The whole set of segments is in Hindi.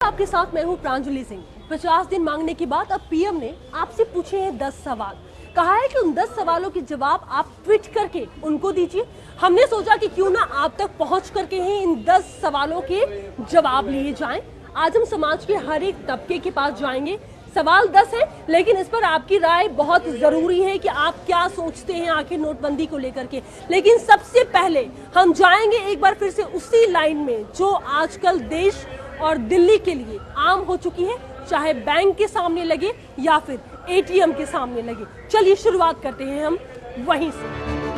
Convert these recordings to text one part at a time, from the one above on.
आपके साथ मैं हूं प्रांजलि सिंह। 50 दिन मांगने के बाद अब पीएम ने आपसे पूछे हैं 10 सवाल। कहा है कि उन 10 सवालों के जवाब आप ट्वीट करके उनको दीजिए। हमने सोचा कि क्यों ना आप तक पहुंच करके ही इन 10 सवालों के जवाब लिए जाएं। आज हम समाज के हर एक तबके के पास जाएंगे। सवाल 10 है, लेकिन इस पर आपकी राय बहुत जरूरी है कि आप क्या सोचते हैं आखिर नोटबंदी को लेकर के। लेकिन सबसे पहले हम जाएंगे एक बार फिर से उसी लाइन में जो आजकल देश और दिल्ली के लिए आम हो चुकी है, चाहे बैंक के सामने लगे या फिर एटीएम के सामने लगे। चलिए शुरुआत करते हैं हम वहीं से।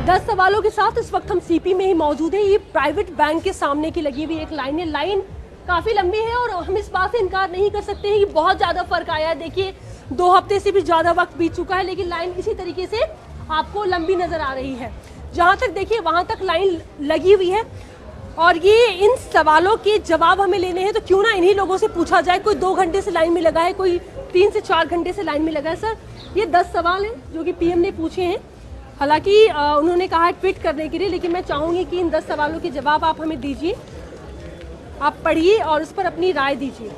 दस सवालों के साथ इस वक्त हम सीपी में ही मौजूद हैं। ये प्राइवेट बैंक के सामने की लगी हुई एक लाइन है। लाइन काफी लंबी है और हम इस बात से इनकार नहीं कर सकते हैं कि बहुत ज्यादा फर्क आया है। देखिए 2 हफ्ते से भी ज्यादा वक्त बीत चुका है, लेकिन लाइन इसी तरीके से आपको लंबी नजर आ रही है। जहां तक देखिए वहां तक लाइन लगी हुई है और ये इन सवालों के जवाब हमें लेने हैं, तो क्यों ना इन्हीं लोगों से पूछा जाए। कोई 2 घंटे से लाइन में लगा है, कोई 3 से 4 घंटे से लाइन में लगा है। सर, ये 10 सवाल हैं जो कि पीएम ने पूछे हैं। हालांकि उन्होंने कहा है ट्वीट करने के लिए, लेकिन मैं चाहूंगी कि इन 10 सवालों के जवाब आप हमें दीजिए। आप पढ़िए और उस पर अपनी राय दीजिए।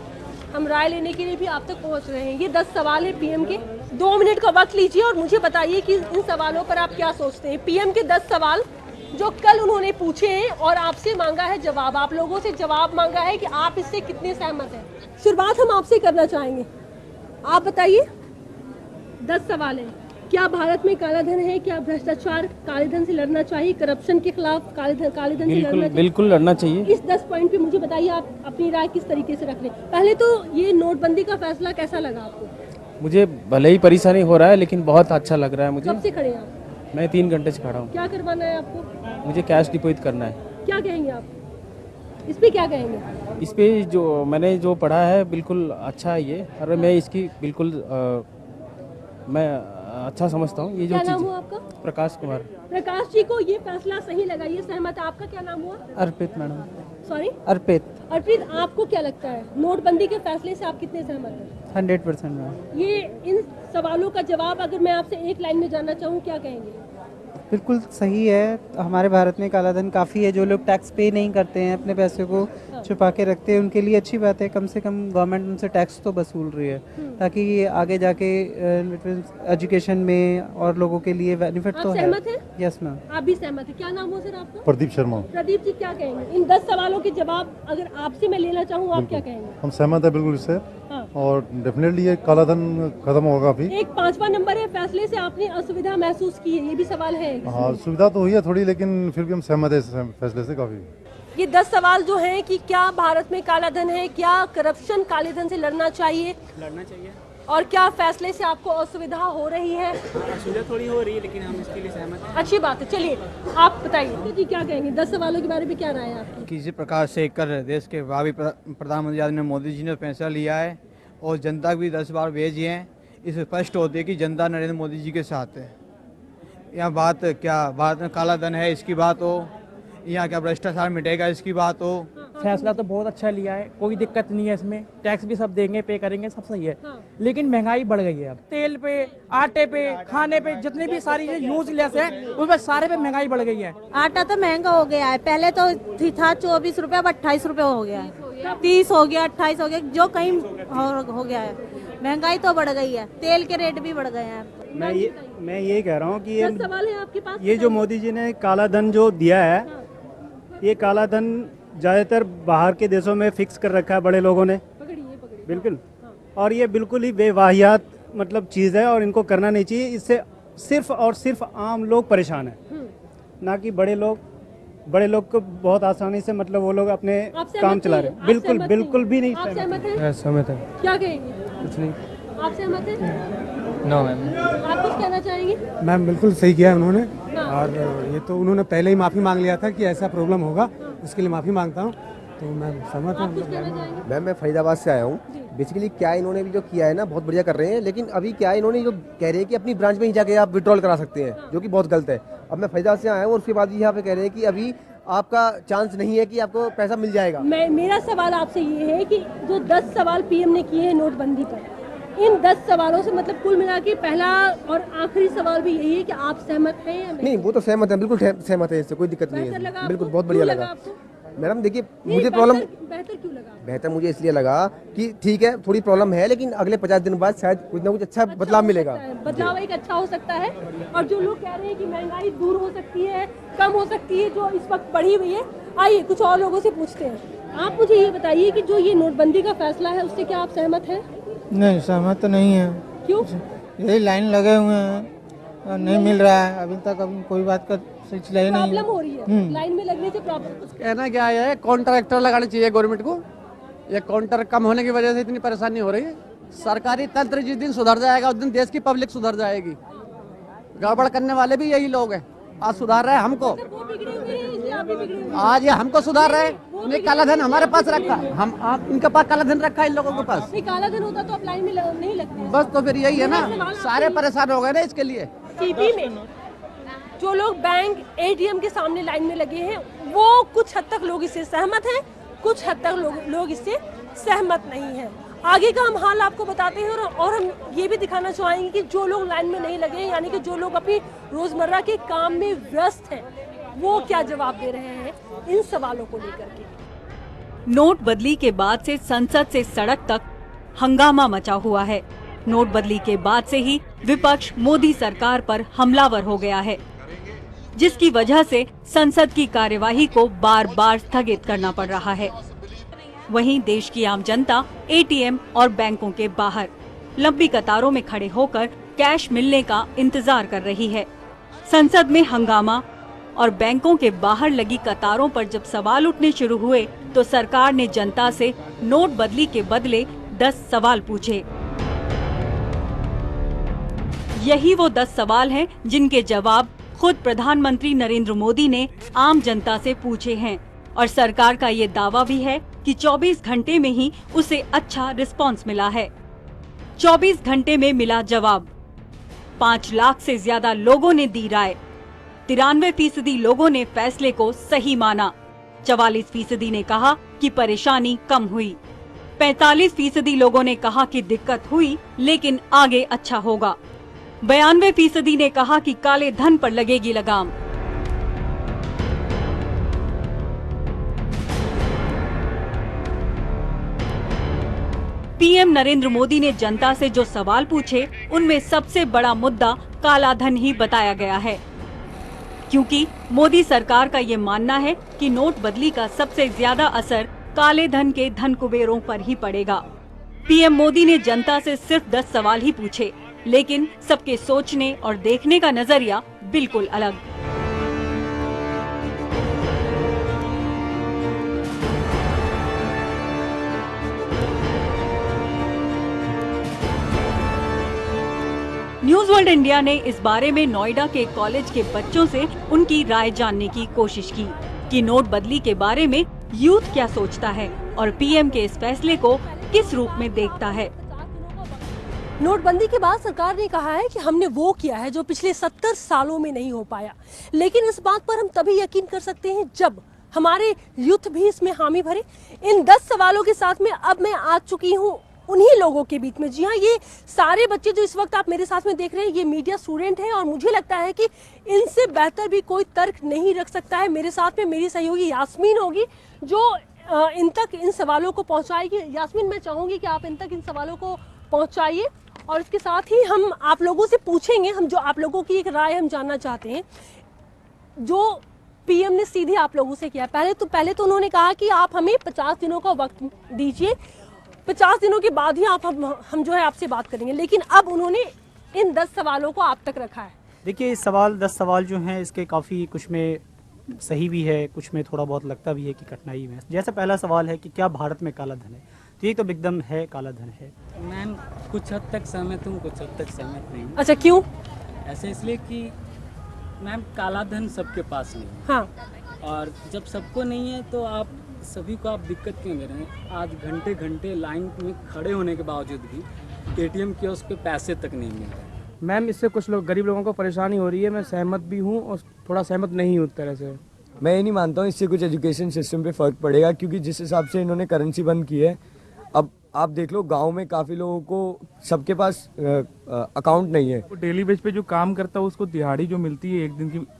हम राय लेने के लिए भी आप तक पहुंच रहे हैं। ये 10 सवाल है पीएम के। 2 मिनट का वक्त लीजिए और मुझे बताइए कि इन सवालों पर आप क्या सोचते हैं। पीएम के 10 सवाल जो कल उन्होंने पूछे हैं और आपसे मांगा है जवाब, आप लोगों से जवाब मांगा है कि आप इससे कितने सहमत हैं। शुरुआत हम आपसे करना चाहेंगे। आप बताइए, 10 सवाल हैं। क्या भारत में काला धन है? क्या भ्रष्टाचार, काले धन से लड़ना चाहिए? करप्शन के खिलाफ काले धन से लड़ना चाहिए? बिल्कुल लड़ना चाहिए। इस 10 पॉइंट पे मुझे बताइए आप अपनी राय किस तरीके से रख रहे हैं। पहले तो ये नोटबंदी का फैसला कैसा लगा आपको? मुझे भले ही परेशानी हो रहा है, लेकिन बहुत अच्छा लग रहा है मुझे। कब से खड़े हैं आप? मैं 3 घंटे से खड़ा हूँ। क्या करवाना है आपको? मुझे कैश डिपॉजिट करना है। क्या कहेंगे आप इस पे? क्या कहेंगे इस पे जो मैंने जो पढ़ा है बिल्कुल अच्छा है ये, और मैं इसकी बिल्कुल मैं अच्छा समझता हूँ। ये जो क्या नाम हुआ आपका? प्रकाश कुमार। प्रकाश जी को ये फैसला सही लगा, ये सहमत है। आपका क्या नाम हुआ? अर्पित मैडम। सॉरी, अर्पित। अर्पित, आपको क्या लगता है नोटबंदी के फैसले से आप कितने सहमत हैं? 100% मैम। ये इन सवालों का जवाब अगर मैं आपसे एक लाइन में जानना चाहूँ, क्या कहेंगे? बिल्कुल सही है। हमारे भारत में काला धन काफ़ी है। जो लोग टैक्स पे नहीं करते हैं, अपने पैसे को छुपा के रखते हैं, उनके लिए अच्छी बात है। कम से कम गवर्नमेंट उनसे टैक्स तो वसूल रही है, ताकि ये आगे जाके एजुकेशन में और लोगों के लिए बेनिफिट तो है। सहमत है? Yes ma'am. आप भी सहमत है? क्या नाम हो सर आपका? प्रदीप शर्मा। प्रदीप जी, क्या कहेंगे इन 10 सवालों के जवाब अगर आपसे मैं लेना चाहूँ, आप क्या कहेंगे? हम सहमत है बिल्कुल इससे। हाँ। और डेफिनेटली ये काला धन खत्म होगा अभी। एक 5वां नंबर है, फैसले से आपने असुविधा महसूस की है, ये भी सवाल है। हाँ, सुविधा तो हुई है थोड़ी, लेकिन फिर भी हम सहमत है इस फैसले से काफी। ये 10 सवाल जो हैं कि क्या भारत में काला धन है, क्या करप्शन, काले धन से लड़ना चाहिए, और क्या फैसले से आपको असुविधा हो रही है? असुविधा थोड़ी हो रही है, लेकिन हम इसके लिए सहमत हैं। अच्छी बात है। चलिए आप बताइए जी, क्या कहेंगे 10 सवालों के बारे में, क्या राय है आपकी? किसी प्रकार से कर देश के भावी प्रधानमंत्री आदरणीय मोदी जी ने फैसला लिया है और जनता को भी 10 बार भेजे हैं। इससे स्पष्ट होती है कि जनता नरेंद्र मोदी जी के साथ है। यहाँ बात क्या भारत में काला धन है इसकी बात हो, यहाँ क्या भ्रष्टाचार मिटेगा इसकी बात हो। फैसला तो बहुत अच्छा लिया है, कोई दिक्कत नहीं है इसमें। टैक्स भी सब देंगे, पे करेंगे, सब सही है। लेकिन महंगाई बढ़ गई है। अब तेल पे, आटे पे, खाने पे, जितनी भी सारी यूजलेस है उसमें सारे पे महंगाई बढ़ गई है। आटा तो महंगा हो गया है। पहले तो था 24 रुपये, अब 28 रुपये हो गया है। 30 हो गया, 28 हो गया, जो कहीं हो गया है। महंगाई तो बढ़ गई है, तेल के रेट भी बढ़ गए हैं। मैं ये कह रहा हूँ कि 10 सवाल है आपके पास। ये जो मोदी जी ने काला धन जो दिया है, ये काला धन ज़्यादातर बाहर के देशों में फिक्स कर रखा है बड़े लोगों ने। पकड़िए। बिल्कुल। और ये बिल्कुल ही बेवाहियात मतलब चीज़ है और इनको करना नहीं चाहिए। इससे सिर्फ और सिर्फ आम लोग परेशान हैं, ना कि बड़े लोग। बड़े लोग को बहुत आसानी से मतलब वो लोग अपने काम चला रहे हैं। बिल्कुल बिल्कुल भी नहीं। आप सहमत हैं? सहमत है। क्या कहेंगे? कुछ नहीं। आप सहमत हैं? No ma'am. आप कुछ कहना चाहेंगे? मैम बिल्कुल सही किया उन्होंने। और ये तो उन्होंने पहले ही माफ़ी मांग लिया था कि ऐसा प्रॉब्लम होगा, उसके लिए माफ़ी मांगता हूँ। तो मैं सहमत आप कुछ हूँ। कहना चाहेंगे? मैम मैं फरीदाबाद से आया हूँ। बेसिकली क्या इन्होंने भी जो किया है ना, बहुत बढ़िया कर रहे हैं। लेकिन अभी क्या इन्होंने जो कह रहे हैं कि अपनी ब्रांच में ही जाके आप विड्रॉल करा सकते हैं, जो कि बहुत गलत है। अब मैं फरीदाबाद से आया हूँ और उसके बाद यहाँ पे कह रहे हैं कि अभी आपका चांस नहीं है कि आपको पैसा मिल जाएगा। मेरा सवाल आपसे ये है कि जो 10 सवाल पीएम ने किए हैं नोटबंदी पर, इन 10 सवालों से मतलब कुल मिला के पहला और आखिरी सवाल भी यही है कि आप सहमत हैं या नहीं, वो तो सहमत है, बिल्कुल सहमत है, इससे कोई दिक्कत नहीं बेहतर लगा है, आपको? बिल्कुल बहुत बढ़िया क्यों लगा। आपको? मैडम देखिए, नहीं, मुझे प्रॉब्लम बेहतर क्यों लगा? बेहतर मुझे इसलिए लगा कि ठीक है थोड़ी प्रॉब्लम है, लेकिन अगले 50 दिन बाद शायद कुछ ना कुछ अच्छा बदलाव हो मिलेगा। सकता है, बदलाव एक अच्छा हो सकता है। और जो लोग कह रहे हैं कि महंगाई दूर हो सकती है, कम हो सकती है, जो इस वक्त बढ़ी हुई है, आइए कुछ और लोगों से पूछते हैं। आप मुझे ये बताइए कि जो ये नोटबंदी का फैसला है उससे क्या आप सहमत हैं? नहीं, सहमत तो नहीं है। क्यों? यही लाइन लगे हुए हैं और नहीं मिल रहा है अभी तक, अभी कोई बात का सिलसिला ही नहीं प्रॉब्लम हो रही है, लाइन में लगने से प्रॉब्लम। कहना क्या है, कॉन्ट्रैक्टर लगाने चाहिए गवर्नमेंट को। ये काउंटर कम होने की वजह से इतनी परेशानी हो रही है। सरकारी तंत्र जिस दिन सुधर जाएगा उस दिन देश की पब्लिक सुधर जाएगी। गड़बड़ करने वाले भी यही लोग हैं। आज सुधार रहे हैं हमको, आज ये हमको सुधार रहे हैं। ये काला धन हमारे पास रखा, हम आप इनके पास काला धन रखा है, इन लोगों के पास। नहीं, काला धन होता तो आप लाइन में नहीं लगते। बस तो फिर यही है ना, सारे परेशान हो गए ना इसके लिए। सीपी में जो लोग बैंक एटीएम के सामने लाइन में लगे हैं, वो कुछ हद तक लोग इससे सहमत हैं, कुछ हद तक लोग इससे सहमत नहीं हैं। आगे का हम हाल आपको बताते हैं और हम ये भी दिखाना चाहेंगे कि जो लोग लाइन में नहीं लगे हैं, यानी कि जो लोग अपनी रोजमर्रा के काम में व्यस्त हैं, वो क्या जवाब दे रहे हैं इन सवालों को लेकर के। नोटबंदी के बाद से संसद से सड़क तक हंगामा मचा हुआ है। नोटबंदी के बाद से ही विपक्ष मोदी सरकार पर हमलावर हो गया है, जिसकी वजह से संसद की कार्यवाही को बार बार स्थगित करना पड़ रहा है। वहीं देश की आम जनता एटीएम और बैंकों के बाहर लंबी कतारों में खड़े होकर कैश मिलने का इंतजार कर रही है। संसद में हंगामा और बैंकों के बाहर लगी कतारों पर जब सवाल उठने शुरू हुए तो सरकार ने जनता से नोटबंदी के बदले 10 सवाल पूछे। यही वो 10 सवाल हैं जिनके जवाब खुद प्रधानमंत्री नरेंद्र मोदी ने आम जनता से पूछे हैं और सरकार का ये दावा भी है कि 24 घंटे में ही उसे अच्छा रिस्पांस मिला है। 24 घंटे में मिला जवाब। 5 लाख से ज्यादा लोगों ने दी राय। 93% लोगों ने फैसले को सही माना। 44% ने कहा कि परेशानी कम हुई। 45% लोगों ने कहा कि दिक्कत हुई लेकिन आगे अच्छा होगा। 92% ने कहा कि काले धन पर लगेगी लगाम। पीएम नरेंद्र मोदी ने जनता से जो सवाल पूछे उनमें सबसे बड़ा मुद्दा काला धन ही बताया गया है, क्योंकि मोदी सरकार का ये मानना है कि नोटबंदी का सबसे ज्यादा असर काले धन के धन कुबेरों पर ही पड़ेगा। पीएम मोदी ने जनता से सिर्फ 10 सवाल ही पूछे, लेकिन सबके सोचने और देखने का नजरिया बिल्कुल अलग। न्यूज वर्ल्ड इंडिया ने इस बारे में नोएडा के कॉलेज के बच्चों से उनकी राय जानने की कोशिश की कि नोटबंदी के बारे में यूथ क्या सोचता है और पीएम के इस फैसले को किस रूप में देखता है। नोटबंदी के बाद सरकार ने कहा है कि हमने वो किया है जो पिछले 70 सालों में नहीं हो पाया, लेकिन इस बात पर हम तभी यकीन कर सकते हैं जब हमारे यूथ भी इसमें हामी भरे। इन 10 सवालों के साथ में अब मैं आ चुकी हूँ उन्हीं लोगों के बीच में। जी हाँ, ये सारे बच्चे जो इस वक्त आप मेरे साथ में देख रहे हैं, ये मीडिया स्टूडेंट हैं और मुझे लगता है कि इनसे बेहतर भी कोई तर्क नहीं रख सकता है। मेरे साथ में मेरी सहयोगी यास्मीन होगी जो इन तक इन सवालों को पहुंचाएगी। यास्मीन, मैं चाहूंगी कि आप इन तक इन सवालों को पहुंचाइए और इसके साथ ही हम आप लोगों से पूछेंगे, हम जो आप लोगों की एक राय हम जानना चाहते हैं। जो पीएम ने सीधे आप लोगों से किया, पहले तो उन्होंने कहा कि आप हमें 50 दिनों का वक्त दीजिए, 50 दिनों के बाद ही हम जो है आपसे बात करेंगे, लेकिन अब उन्होंने इन 10 सवालों को आप तक रखा है। देखिए, इस 10 सवाल जो हैं इसके काफ़ी कुछ में सही भी है, कुछ में थोड़ा बहुत लगता भी है कि कठिनाई में। जैसे पहला सवाल है कि क्या भारत में काला धन है, तो ये तो एकदम है, काला धन है। मैम, कुछ हद तक सहमत हूँ, कुछ हद तक सहमत नहीं हूँ। अच्छा, क्यों? ऐसे इसलिए कि मैम काला धन सबके पास नहीं है। हाँ। और जब सबको नहीं है तो आप सभी को आप दिक्कत क्यों दे रहे हैं? आज घंटे घंटे लाइन में खड़े होने के बावजूद भी एटीएम कियोस्क पे पैसे तक नहीं मिल रहे। मैम, इससे कुछ लोग गरीब लोगों को परेशानी हो रही है। मैं सहमत भी हूँ और थोड़ा सहमत नहीं हूँ। तरह से मैं ये नहीं मानता हूँ इससे कुछ एजुकेशन सिस्टम पे फ़र्क पड़ेगा, क्योंकि जिस हिसाब से इन्होंने करेंसी बंद की है, अब आप देख लो गांव में काफ़ी लोगों को सबके पास अकाउंट नहीं है। वो डेली बेस पे जो काम करता है उसको दिहाड़ी जो मिलती है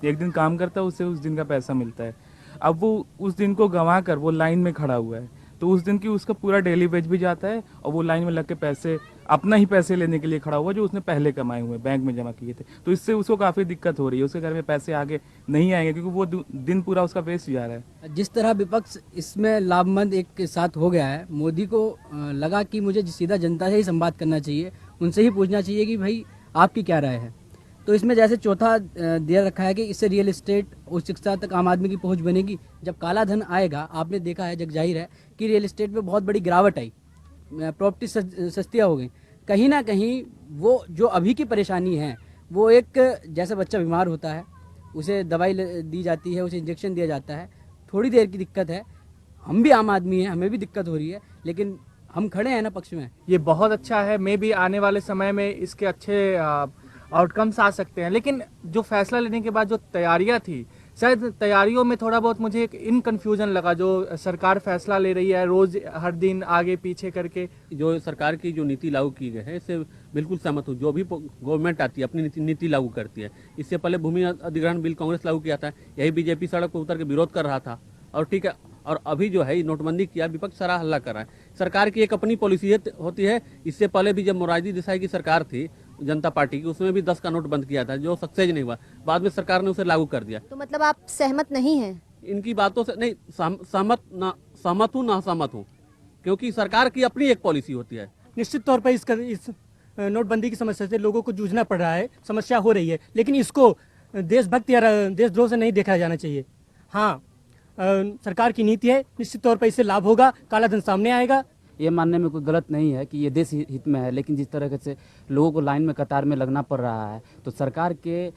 एक दिन काम करता है उससे उस दिन का पैसा मिलता है। अब वो उस दिन को गंवा कर वो लाइन में खड़ा हुआ है तो उस दिन की उसका पूरा डेली वेज भी जाता है और वो लाइन में लग के पैसे अपना ही पैसे लेने के लिए खड़ा हुआ जो उसने पहले कमाए हुए बैंक में जमा किए थे। तो इससे उसको काफ़ी दिक्कत हो रही है, उसके घर में पैसे आगे नहीं आएंगे क्योंकि वो दिन पूरा उसका वेस्ट जा रहा है। जिस तरह विपक्ष इसमें लाभमंद एक के साथ हो गया है, मोदी को लगा कि मुझे सीधा जनता से ही संवाद करना चाहिए, उनसे ही पूछना चाहिए कि भाई आपकी क्या राय है। तो इसमें जैसे चौथा दे रखा है कि इससे रियल एस्टेट और शिक्षा तक आम आदमी की पहुंच बनेगी। जब काला धन आएगा, आपने देखा है, जग जाहिर है कि रियल एस्टेट में बहुत बड़ी गिरावट आई, प्रॉपर्टी सस्तियाँ हो गई। कहीं ना कहीं वो जो अभी की परेशानी है वो एक जैसे बच्चा बीमार होता है उसे दवाई दी जाती है, उसे इंजेक्शन दिया जाता है, थोड़ी देर की दिक्कत है। हम भी आम आदमी हैं, हमें भी दिक्कत हो रही है, लेकिन हम खड़े हैं ना पक्ष में। ये बहुत अच्छा है, मे भी आने वाले समय में इसके अच्छे आउटकम्स आ सकते हैं। लेकिन जो फैसला लेने के बाद जो तैयारियां थी, शायद तैयारियों में थोड़ा बहुत मुझे एक कन्फ्यूजन लगा। जो सरकार फैसला ले रही है रोज हर दिन आगे पीछे करके, जो सरकार की जो नीति लागू की गई है इससे बिल्कुल सहमत हूँ। जो भी गवर्नमेंट आती है अपनी नीति लागू करती है। इससे पहले भूमि अधिग्रहण बिल कांग्रेस लागू किया था, यही बीजेपी सड़क पर उतर के विरोध कर रहा था और ठीक है। और अभी जो है नोटबंदी किया, विपक्ष सारा हल्ला कर रहा है। सरकार की एक अपनी पॉलिसी होती है। इससे पहले भी जब मोरारजी देसाई की सरकार थी जनता पार्टी की, उसमें भी 10 का नोट बंद किया था जो सक्सेस नहीं हुआ, बाद में सरकार ने उसे लागू कर दिया। तो मतलब आप सहमत नहीं हैं इनकी बातों से? नहीं, सहमत हूँ ना सहमत हूँ, क्योंकि सरकार की अपनी एक पॉलिसी होती है। निश्चित तौर पर इस नोटबंदी की समस्या से लोगों को जूझना पड़ रहा है, समस्या हो रही है, लेकिन इसको देशभक्ति या देशद्रोह से नहीं देखा जाना चाहिए। हाँ, सरकार की नीति है, निश्चित तौर पर इससे लाभ होगा, काला धन सामने आएगा। ये मानने में कोई गलत नहीं है कि ये देश हित में है, लेकिन जिस तरह से लोगों को लाइन में कतार में लगना पड़ रहा है, तो सरकार के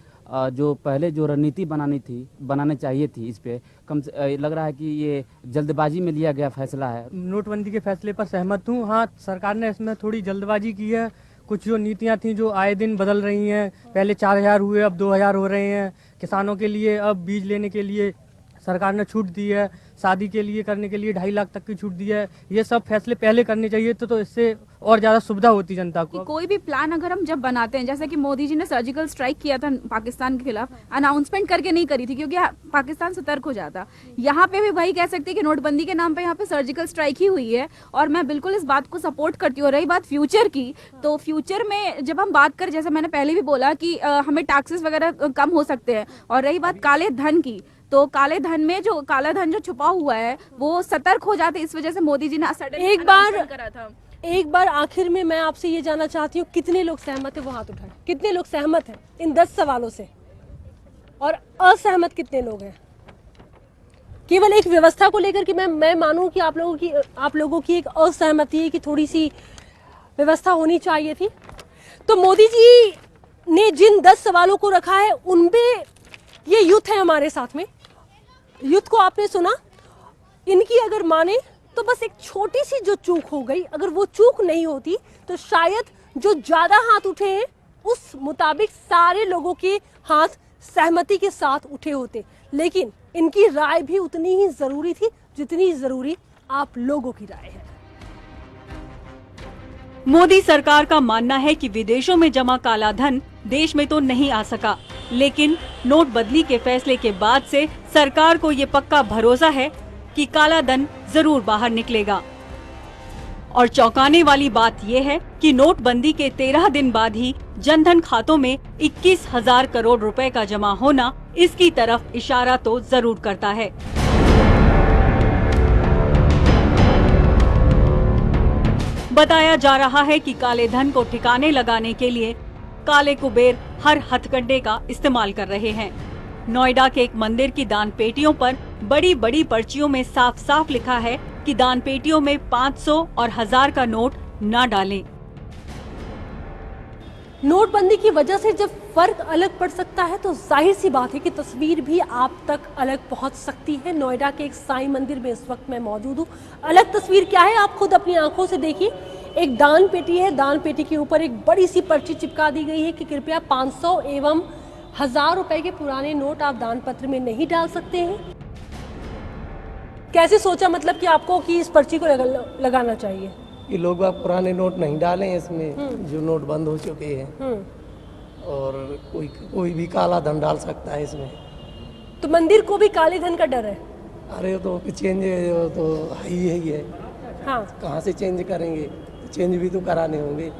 जो पहले जो रणनीति बनाने चाहिए थी, इस पे कम से लग रहा है कि ये जल्दबाजी में लिया गया फैसला है। नोटबंदी के फैसले पर सहमत हूँ। हाँ, सरकार ने इसमें थोड़ी जल्दबाजी की है। कुछ जो नीतियाँ थी जो आए दिन बदल रही हैं, पहले 4000 हुए अब 2000 हो रहे हैं। किसानों के लिए अब बीज लेने के लिए सरकार ने छूट दी है, शादी के लिए करने के लिए 2.5 लाख तक की छूट दी है। ये सब फैसले पहले करने चाहिए तो इससे और ज़्यादा सुविधा होती जनता को। कोई भी प्लान अगर हम जब बनाते हैं, जैसे कि मोदी जी ने सर्जिकल स्ट्राइक किया था पाकिस्तान के खिलाफ, अनाउंसमेंट करके नहीं करी थी क्योंकि पाकिस्तान सतर्क हो जाता। यहाँ पे भी वही कह सकते हैं कि नोटबंदी के नाम पे यहाँ पे सर्जिकल स्ट्राइक ही हुई है और मैं बिल्कुल इस बात को सपोर्ट करती हूँ। रही बात फ्यूचर की, तो फ्यूचर में जब हम बात करें, जैसे मैंने पहले भी बोला कि हमें टैक्सेस वगैरह कम हो सकते हैं। और रही बात काले धन की, तो काले धन में जो काला धन जो छुपा हुआ है वो सतर्क हो जाते, इस वजह से मोदी जी ने एक बार आखिर में मैं आपसे ये जानना चाहती हूँ, कितने लोग सहमत है वो हाथ उठाएं। कितने लोग सहमत हैं इन 10 सवालों से और असहमत कितने लोग हैं? केवल एक व्यवस्था को लेकर कि मैं मानूं कि आप लोगों की एक असहमति है कि थोड़ी सी व्यवस्था होनी चाहिए थी। तो मोदी जी ने जिन 10 सवालों को रखा है उनमें ये यूथ है हमारे साथ में। यूथ को आपने सुना, इनकी अगर माने तो बस एक छोटी सी जो चूक हो गई, अगर वो चूक नहीं होती तो शायद जो ज्यादा हाथ उठे हैं उस मुताबिक सारे लोगों के हाथ सहमति के साथ उठे होते। लेकिन इनकी राय भी उतनी ही जरूरी थी जितनी जरूरी आप लोगों की राय है। मोदी सरकार का मानना है कि विदेशों में जमा काला धन देश में तो नहीं आ सका, लेकिन नोटबंदी के फैसले के बाद से सरकार को ये पक्का भरोसा है कि काला धन जरूर बाहर निकलेगा। और चौंकाने वाली बात ये है कि नोटबंदी के 13 दिन बाद ही जनधन खातों में 21,000 करोड़ रुपए का जमा होना इसकी तरफ इशारा तो जरूर करता है। बताया जा रहा है कि काले धन को ठिकाने लगाने के लिए काले कुबेर हर हथकंडे का इस्तेमाल कर रहे हैं। नोएडा के एक मंदिर की दान पेटियों पर बड़ी बड़ी पर्चियों में साफ साफ लिखा है कि दान पेटियों में 500 और 1000 का नोट न डालें। नोटबंदी की वजह से जब फर्क अलग पड़ सकता है तो जाहिर सी बात है कि तस्वीर भी आप तक अलग पहुंच सकती है। नोएडा के एक साईं मंदिर में इस वक्त मैं मौजूद हूँ। अलग तस्वीर क्या है आप खुद अपनी आंखों से देखिए। एक दान पेटी है, दान पेटी के ऊपर एक बड़ी सी पर्ची चिपका दी गई है कि कृपया 500 एवं 1000 रुपए के पुराने नोट आप दान पत्र में नहीं डाल सकते हैं। कैसे सोचा मतलब कि आपको कि इस पर्ची को लगाना चाहिए? कि लोग अब पुराने नोट नहीं डालें इसमें, जो नोट बंद हो चुके हैं, और कोई भी काला धन डाल सकता है इसमें। तो मंदिर को भी काले धन का डर है? अरे तो चेंज तो है ही है। हाँ, कहाँ से चेंज करेंगे? चेंज भी तो कराने होंगे।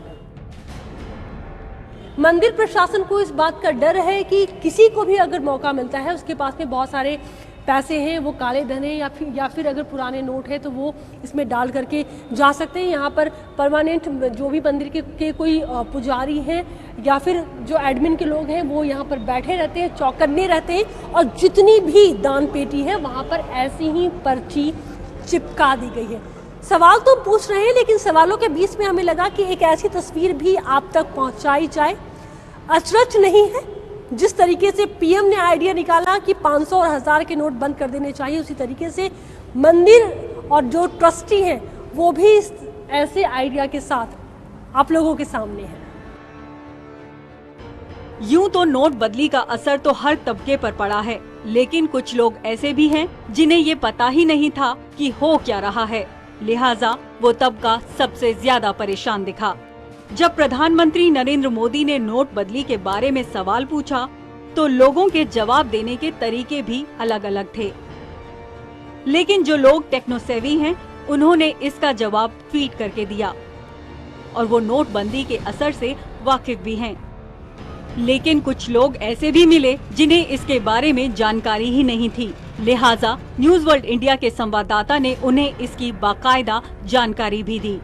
मंदिर प्रशासन को इस बात का डर है कि किसी को भी अगर मौका मिलता है, उसके पास में बहुत सारे पैसे हैं, वो काले धन है या फिर अगर पुराने नोट है तो वो इसमें डाल करके जा सकते हैं। यहाँ पर परमानेंट जो भी मंदिर के कोई पुजारी हैं या फिर जो एडमिन के लोग हैं वो यहाँ पर बैठे रहते हैं, चौकन्ने रहते हैं, और जितनी भी दान पेटी है वहाँ पर ऐसी ही पर्ची चिपका दी गई है। सवाल तो पूछ रहे हैं, लेकिन सवालों के बीच में हमें लगा कि एक ऐसी तस्वीर भी आप तक पहुँचाई जाए। अचरज नहीं है, जिस तरीके से पीएम ने आइडिया निकाला कि 500 और 1000 के नोट बंद कर देने चाहिए, उसी तरीके से मंदिर और जो ट्रस्टी हैं वो भी इस ऐसे आइडिया के साथ आप लोगों के सामने है। यूं तो नोटबंदी का असर तो हर तबके पर पड़ा है, लेकिन कुछ लोग ऐसे भी हैं जिन्हें ये पता ही नहीं था कि हो क्या रहा है, लिहाजा वो तबका सबसे ज्यादा परेशान दिखा। जब प्रधानमंत्री नरेंद्र मोदी ने नोटबंदी के बारे में सवाल पूछा तो लोगों के जवाब देने के तरीके भी अलग अलग थे, लेकिन जो लोग टेक्नोसेवी हैं उन्होंने इसका जवाब ट्वीट करके दिया और वो नोटबंदी के असर से वाकिफ भी हैं। लेकिन कुछ लोग ऐसे भी मिले जिन्हें इसके बारे में जानकारी ही नहीं थी, लिहाजा न्यूज वर्ल्ड इंडिया के संवाददाता ने उन्हें इसकी बाकायदा जानकारी भी दी।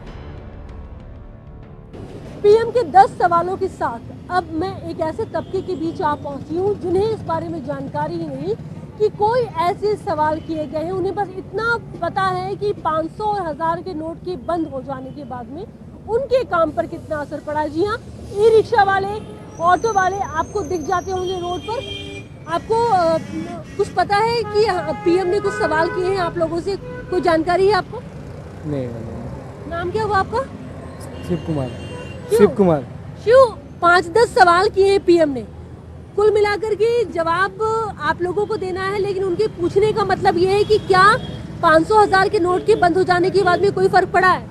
पीएम के 10 सवालों के साथ अब मैं एक ऐसे तबके के बीच आ पहुंची हूं जिन्हें इस बारे में जानकारी ही नहीं कि कोई ऐसे सवाल किए गए हैं। उन्हें बस इतना पता है कि 500 और 1000 के नोट के बंद हो जाने के बाद में उनके काम पर कितना असर पड़ा। जी हाँ, ई रिक्शा वाले, ऑटो वाले आपको दिख जाते होंगे रोड पर। आपको कुछ पता है कि पीएम ने कुछ सवाल किए हैं आप लोगों से? कोई जानकारी है आपको? नहीं। नाम क्या हुआ आपका? शिव कुमार। शिव कुमार। शिव, 5-10 सवाल किए हैं पीएम ने, कुल मिलाकर के जवाब आप लोगों को देना है, लेकिन उनके पूछने का मतलब ये है कि क्या 500-1000 के नोट के बंद हो जाने के बाद में कोई फर्क पड़ा है?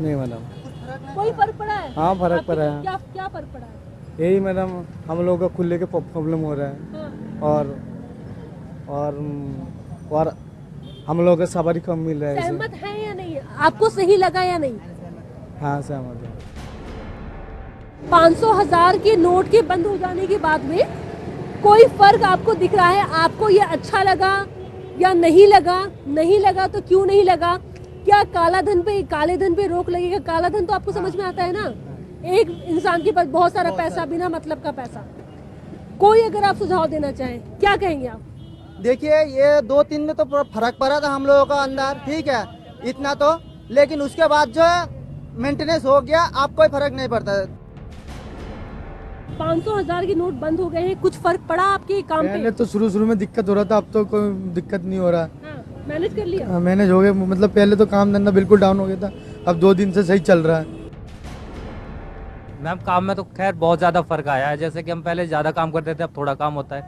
नहीं मैडम। कोई फर्क पड़ा है? हाँ, फर्क पड़ा है। क्या फर्क पड़ा है? यही मैडम, हम लोगों का खुले के प्रॉब्लम हो रहा है। हाँ। और हम लोगों का सवारी कम मिल रहा है। सहमत है या नहीं? आपको सही लगा या नहीं? हाँ, सहमत है। 500-1000 के नोट के बंद हो जाने के बाद में कोई फर्क आपको दिख रहा है? आपको ये अच्छा लगा या नहीं लगा? नहीं लगा तो क्यों नहीं लगा? क्या काले धन पे रोक लगेगा? काला धन तो आपको समझ में आता है ना, एक इंसान के पास बहुत सारा पैसा, बिना मतलब का पैसा। कोई अगर आप सुझाव देना चाहें, क्या कहेंगे आप? देखिए, ये 2-3 में तो फर्क पड़ा था हम लोगों का अंदर, ठीक है, इतना तो, लेकिन उसके बाद जो मेंटेनेंस हो गया, आप कोई फर्क नहीं पड़ता। 500-1000 के नोट बंद हो गए हैं, कुछ फर्क पड़ा आपके काम पे? पहले तो शुरू में दिक्कत हो रहा था, अब तो कोई दिक्कत नहीं हो रहा। हाँ, मैनेज कर लिया? हाँ, मैनेज हो गया। मतलब पहले तो काम धंधा बिल्कुल डाउन हो गया था, अब 2 दिन से सही चल रहा है। मैम, काम में तो खैर बहुत ज़्यादा फर्क आया है। जैसे कि हम पहले ज़्यादा काम करते थे, अब थोड़ा काम होता है।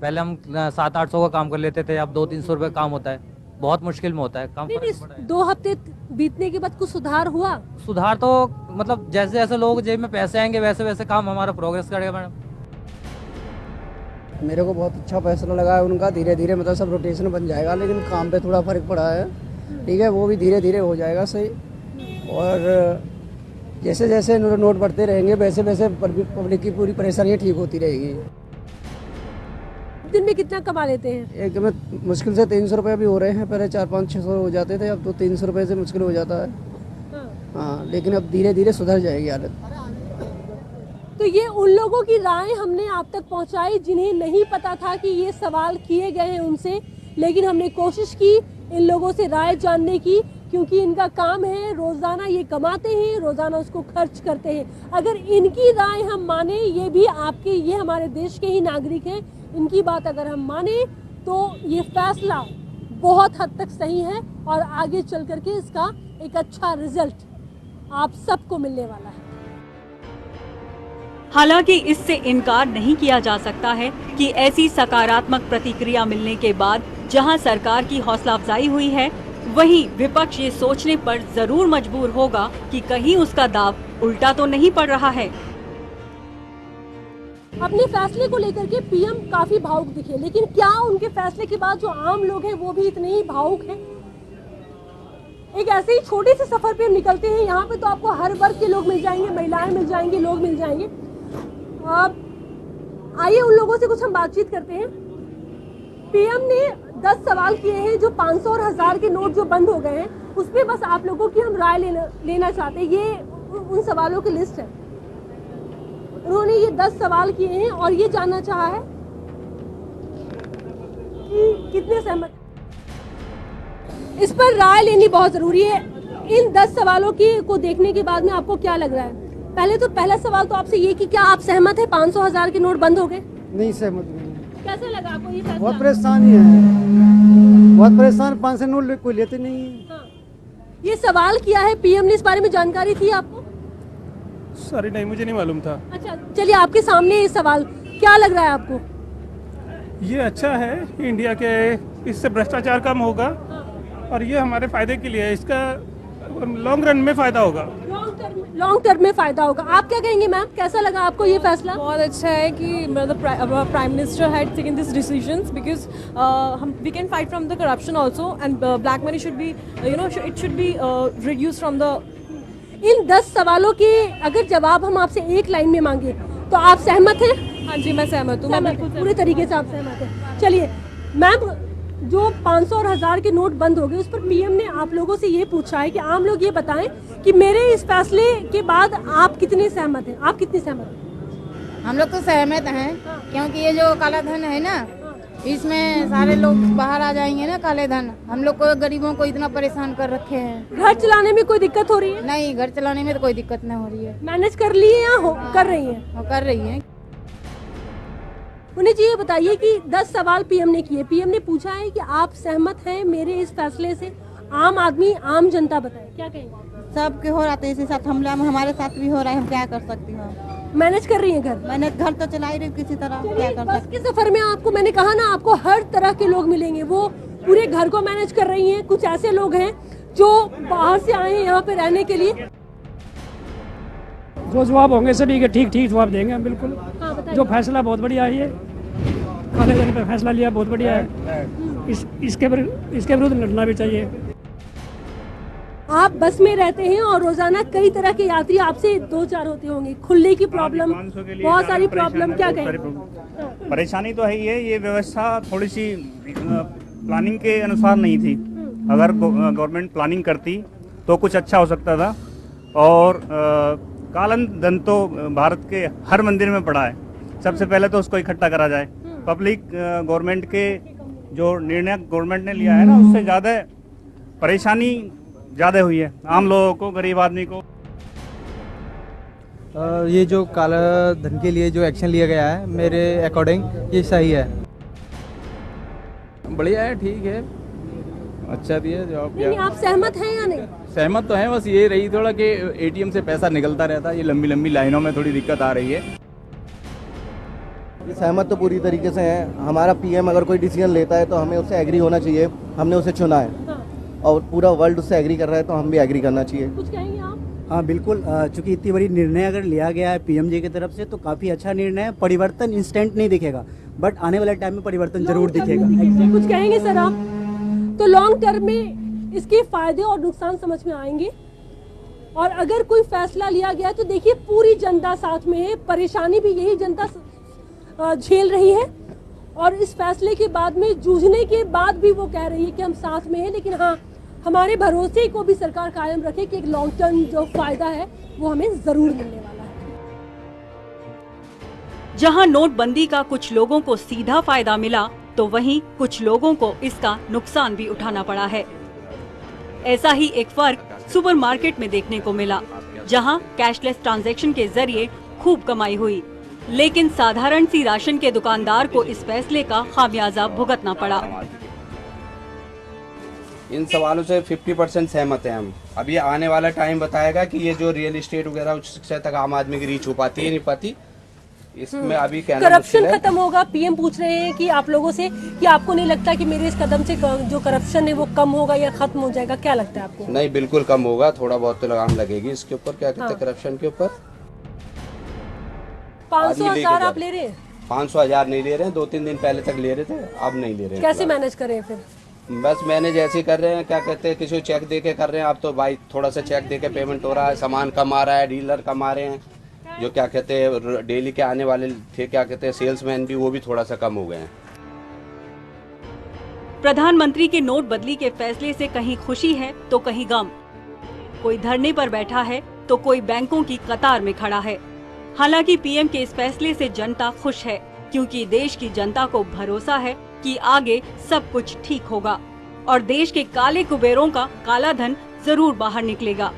पहले हम 700-800 का काम कर लेते थे, अब 200-300 रुपये काम होता है। बहुत मुश्किल में होता है काम। 2 हफ्ते बीतने के बाद कुछ सुधार हुआ? सुधार तो मतलब जैसे जैसे लोग जेब में पैसे आएंगे वैसे वैसे काम हमारा प्रोग्रेस करेगा मैडम। मेरे को बहुत अच्छा फैसला लगा है उनका। धीरे धीरे मतलब सब रोटेशन बन जाएगा, लेकिन काम पे थोड़ा फर्क पड़ा है, ठीक है, वो भी धीरे धीरे हो जाएगा सही। और जैसे जैसे नोट बढ़ते रहेंगे वैसे वैसे पब्लिक की पूरी परेशानियाँ ठीक होती रहेगी। दिन में कितना कमा लेते हैं? एक में मुश्किल से 300 रुपये भी हो रहे हैं, पहले 400-500 हो जाते थे, अब तो 300 रुपये से मुश्किल हो जाता है। हाँ, लेकिन अब धीरे धीरे सुधर जाएगी हालत। तो ये उन लोगों की राय हमने आप तक पहुंचाई जिन्हें नहीं पता था कि ये सवाल किए गए हैं उनसे, लेकिन हमने कोशिश की इन लोगों से राय जानने की, क्योंकि इनका काम है, रोजाना ये कमाते हैं, रोजाना उसको खर्च करते हैं। अगर इनकी राय हम माने, ये भी आपके, ये हमारे देश के ही नागरिक हैं, इनकी बात अगर हम माने तो ये फैसला बहुत हद तक सही है और आगे चल करके इसका एक अच्छा रिजल्ट आप सबको मिलने वाला है। हालांकि इससे इनकार नहीं किया जा सकता है कि ऐसी सकारात्मक प्रतिक्रिया मिलने के बाद जहां सरकार की हौसला अफजाई हुई है, वहीं विपक्ष ये सोचने पर जरूर मजबूर होगा कि कहीं उसका दाव उल्टा तो नहीं पड़ रहा है। अपने फैसले को लेकर के पीएम काफी भावुक दिखे, लेकिन क्या उनके फैसले के बाद जो आम लोग हैं वो भी इतने ही भावुक हैं? एक ऐसे ही छोटे से सफर पे हम निकलते हैं, यहाँ पे तो आपको हर वर्ग के लोग मिल जाएंगे, महिलाएं मिल जाएंगी, लोग मिल जाएंगे। आइए उन लोगों से कुछ हम बातचीत करते हैं। पीएम ने 10 सवाल किए हैं जो 500 और 1000 के नोट जो बंद हो गए हैं, उस पर बस आप लोगों की हम राय लेना चाहते हैं। ये उन सवालों की लिस्ट है। उन्होंने ये 10 सवाल किए हैं और ये जानना चाहा है कि कितने सहमत। इस पर राय लेनी बहुत जरूरी है। इन 10 सवालों को देखने के बाद में आपको क्या लग रहा है? पहला सवाल तो आपसे ये कि क्या आप सहमत है 500 1000 के नोट बंद हो गए? नहीं, सहमत नहीं। कैसे लगा आपको ये फैसला? बहुत परेशानी है, बहुत परेशान। 500 नोट कोई लेते नहीं है। हाँ। ये सवाल किया है पीएम ने, इस बारे में जानकारी थी आपको? सॉरी नहीं, मुझे नहीं मालूम था। अच्छा, चलिए आपके सामने ये सवाल क्या लग रहा है आपको? ये अच्छा है, इंडिया के इससे भ्रष्टाचार कम होगा और ये हमारे फायदे के लिए है। इसका लॉन्ग रन में फायदा होगा, लॉन्ग टर्म में फायदा होगा। आप क्या कहेंगे मैम, कैसा लगा आपको ये फैसला? बहुत अच्छा है कि मतलब prime minister had taken this decisions because हम we can fight from the corruption also and black money should be it should be reduce from the. इन 10 सवालों के अगर जवाब हम आपसे एक लाइन में मांगे तो आप सहमत हैं? हाँ जी, मैं सहमत हूँ, पूरे तरीके से आप सहमत हैं। चलिए मैम, जो 500 और 1000 के नोट बंद हो गए उस पर पीएम ने आप लोगों से ये पूछा है कि आम लोग ये बताएं कि मेरे इस फैसले के बाद आप कितने सहमत हैं? आप कितने सहमत हैं? हम लोग तो सहमत हैं, क्योंकि ये जो काला धन है ना, इसमें सारे लोग बाहर आ जाएंगे ना। काले धन हम लोग को, गरीबों को इतना परेशान कर रखे हैं। घर चलाने में कोई दिक्कत हो रही है? नहीं, घर चलाने में तो कोई दिक्कत नहीं हो रही है। मैनेज कर लिए या कर रही है? कर रही है। उन्हें जी ये बताइए कि 10 सवाल पीएम ने किए, पीएम ने पूछा है कि आप सहमत हैं मेरे इस फैसले से? आम आदमी, आम जनता बताए, क्या कहेंगे? सबके हो रहा था इसी साथ, हमारे साथ भी हो रहा है, हम क्या कर सकती हूँ? मैनेज कर रही है घर? मैंने घर तो चला ही रही किसी तरह, क्या कर बस के सफर में आपको मैंने कहा ना, आपको हर तरह के लोग मिलेंगे, वो पूरे घर को मैनेज कर रही हैं। कुछ ऐसे लोग हैं जो बाहर से आए हैं यहाँ पे रहने के लिए। जो जवाब होंगे सभी के ठीक जवाब देंगे हम, बिल्कुल। हाँ, जो फैसला बहुत बढ़िया है, काले धन पे फैसला लिया बहुत बढ़िया है। इसके विरुद्ध लड़ना भी चाहिए। आप बस में रहते हैं और रोजाना कई तरह के यात्री आपसे 2-4 होते होंगे, खुले की प्रॉब्लम, बहुत सारी प्रॉब्लम, क्या कहें? परेशानी तो है ही है। ये व्यवस्था थोड़ी सी प्लानिंग के अनुसार नहीं थी। अगर गवर्नमेंट प्लानिंग करती तो कुछ अच्छा हो सकता था। और काला धन तो भारत के हर मंदिर में पड़ा है। सबसे पहले तो उसको इकट्ठा करा जाए। पब्लिक गवर्नमेंट के जो निर्णय गवर्नमेंट ने लिया है ना, उससे ज़्यादा परेशानी ज़्यादा हुई है आम लोगों को, गरीब आदमी को। ये जो काला धन के लिए जो एक्शन लिया गया है, मेरे अकॉर्डिंग ये सही है। बढ़िया है, ठीक है, अच्छा भी है जवाब। नहीं, आप सहमत हैं या नहीं? सहमत तो हैं, बस ये रही थोड़ा कि एटीएम से पैसा निकलता रहता है, ये लंबी लंबी लाइनों में थोड़ी दिक्कत आ रही है। सहमत तो पूरी तरीके से हैं। हमारा पीएम अगर कोई डिसीजन लेता है तो हमें उससे एग्री होना चाहिए। हमने उसे चुना है और पूरा वर्ल्ड उससे एग्री कर रहा है, तो हम भी एग्री करना चाहिए। कुछ कहेंगे आप? हाँ बिल्कुल, चूंकि इतनी बड़ी निर्णय अगर लिया गया है पीएम जी की तरफ से तो काफ़ी अच्छा निर्णय है। परिवर्तन इंस्टेंट नहीं दिखेगा, बट आने वाले टाइम में परिवर्तन जरूर दिखेगा। कुछ कहेंगे सर आप? तो लॉन्ग टर्म में इसके फायदे और नुकसान समझ में आएंगे। और अगर कोई फैसला लिया गया तो देखिए पूरी जनता साथ में है, परेशानी भी यही जनता झेल रही है। और इस फैसले के बाद में, जूझने के बाद भी वो कह रही है कि हम साथ में हैं। लेकिन हाँ, हमारे भरोसे को भी सरकार कायम रखे कि एक लॉन्ग टर्म जो फायदा है वो हमें जरूर मिलने वाला है। जहां नोटबंदी का कुछ लोगों को सीधा फायदा मिला, तो वहीं कुछ लोगों को इसका नुकसान भी उठाना पड़ा है। ऐसा ही एक फर्क सुपरमार्केट में देखने को मिला, जहां कैशलेस ट्रांजैक्शन के जरिए खूब कमाई हुई, लेकिन साधारण सी राशन के दुकानदार को इस फैसले का खामियाजा भुगतना पड़ा। इन सवालों से 50% सहमत हैं हम। अब ये आने वाला टाइम बताएगा कि ये जो रियल एस्टेट वगैरह उच्च शिक्षा तक आम आदमी की रीच हो पाती है नहीं पाती, इसमें अभी कहना करप्शन मुश्किल है। खत्म होगा, पीएम पूछ रहे हैं कि आप लोगों से कि आपको नहीं लगता कि मेरे इस कदम से जो करप्शन है वो कम होगा या खत्म हो जाएगा, क्या लगता है आपको? नहीं, बिल्कुल कम होगा, थोड़ा बहुत तो लगाम लगेगी इसके ऊपर, क्या कहते हैं, करप्शन के ऊपर। 500,000 आप ले रहे हैं? 500,000 नहीं ले रहे हैं, 2-3 दिन पहले तक ले रहे थे, अब नहीं ले रहे हैं। कैसे मैनेज करें फिर? बस मैनेज ऐसे ही कर रहे हैं, क्या कहते हैं, किसी को चेक दे के कर रहे हैं। अब तो भाई थोड़ा सा चेक दे के पेमेंट हो रहा है, सामान कम आ रहा है, डीलर कम आ रहे हैं, जो क्या कहते हैं डेली के आने वाले थे, क्या कहते हैं सेल्समैन भी, वो भी थोड़ा सा कम हो गए हैं। प्रधानमंत्री के नोटबंदी के फैसले से कहीं खुशी है तो कहीं गम। कोई धरने पर बैठा है तो कोई बैंकों की कतार में खड़ा है। हालांकि पीएम के इस फैसले से जनता खुश है, क्योंकि देश की जनता को भरोसा है कि आगे सब कुछ ठीक होगा और देश के काले कुबेरों का काला धन जरूर बाहर निकलेगा।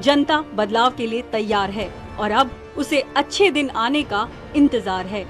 जनता बदलाव के लिए तैयार है और अब उसे अच्छे दिन आने का इंतजार है।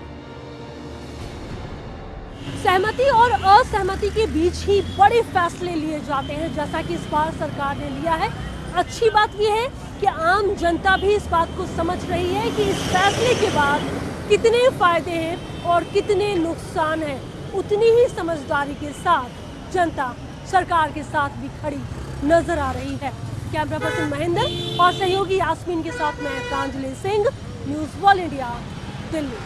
सहमति और असहमति के बीच ही बड़े फैसले लिए जाते हैं, जैसा कि इस बार सरकार ने लिया है। अच्छी बात यह है कि आम जनता भी इस बात को समझ रही है कि इस फैसले के बाद कितने फायदे हैं और कितने नुकसान हैं। उतनी ही समझदारी के साथ जनता सरकार के साथ भी खड़ी नजर आ रही है। कैमरा पर्सन महेंद्र और सहयोगी यास्मीन के साथ मैं Pranjali Singh, news world India, Delhi.